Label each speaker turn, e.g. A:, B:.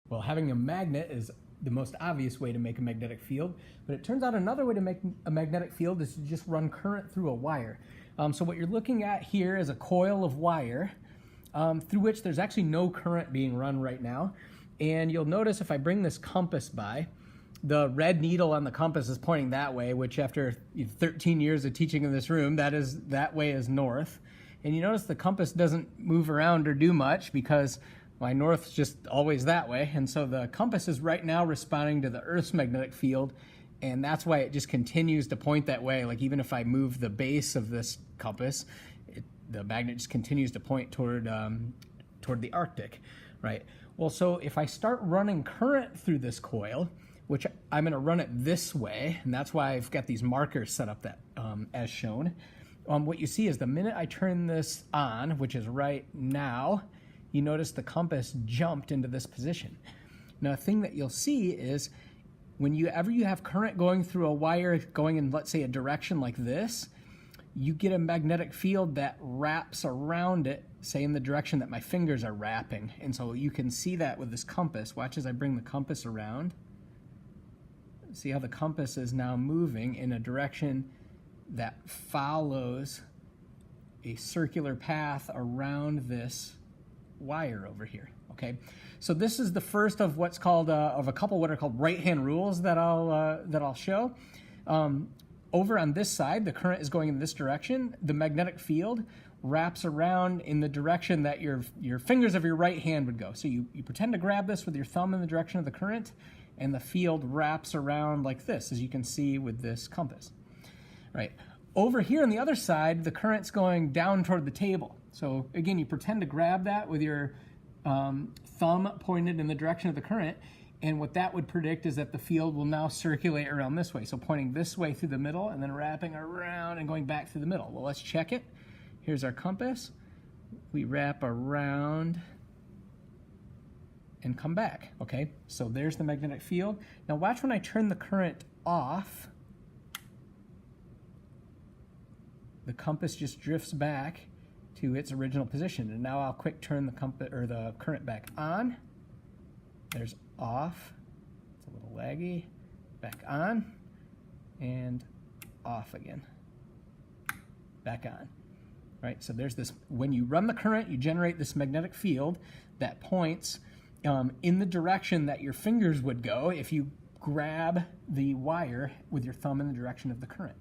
A: Well, having a magnet is the most obvious way to make a magnetic field, but it turns out another way to make a magnetic field is to just run current through a wire. So what you're looking at here is a coil of wire through which there's actually no current being run right now. And you'll notice if I bring this compass by, the red needle on the compass is pointing that way, which after 13 years of teaching in this room, that way is north. And you notice the compass doesn't move around or do much because my north's just always that way. And so the compass is right now responding to the Earth's magnetic field, and that's why it just continues to point that way. Like even if I move the base of this compass, the magnet just continues to point toward the Arctic, right? Well, so if I start running current through this coil, which I'm going to run it this way, and that's why I've got these markers set up that as shown. What you see is the minute I turn this on, which is right now, you notice the compass jumped into this position. Now, a thing that you'll see is whenever you have current going through a wire going in, let's say, a direction like this, you get a magnetic field that wraps around it, say in the direction that my fingers are wrapping. And so you can see that with this compass. Watch as I bring the compass around. See how the compass is now moving in a direction that follows a circular path around this wire over here. Okay, so this is the first of what's called of a couple what are called right-hand rules that I'll show. Over on this side, the current is going in this direction. The magnetic field wraps around in the direction that your fingers of your right hand would go. So you pretend to grab this with your thumb in the direction of the current, and the field wraps around like this, as you can see with this compass. Right. Over here on the other side, the current's going down toward the table. So again, you pretend to grab that with your thumb pointed in the direction of the current, and what that would predict is that the field will now circulate around this way. So pointing this way through the middle and then wrapping around and going back through the middle. Well, let's check it. Here's our compass. We wrap around and come back. Okay, so there's the magnetic field. Now watch when I turn the current off. The compass just drifts back to its original position. And now I'll quick turn the compass or the current back on. There's off. It's a little laggy. Back on and off again. Back on. Right? So there's this, when you run the current, you generate this magnetic field that points in the direction that your fingers would go if you grab the wire with your thumb in the direction of the current.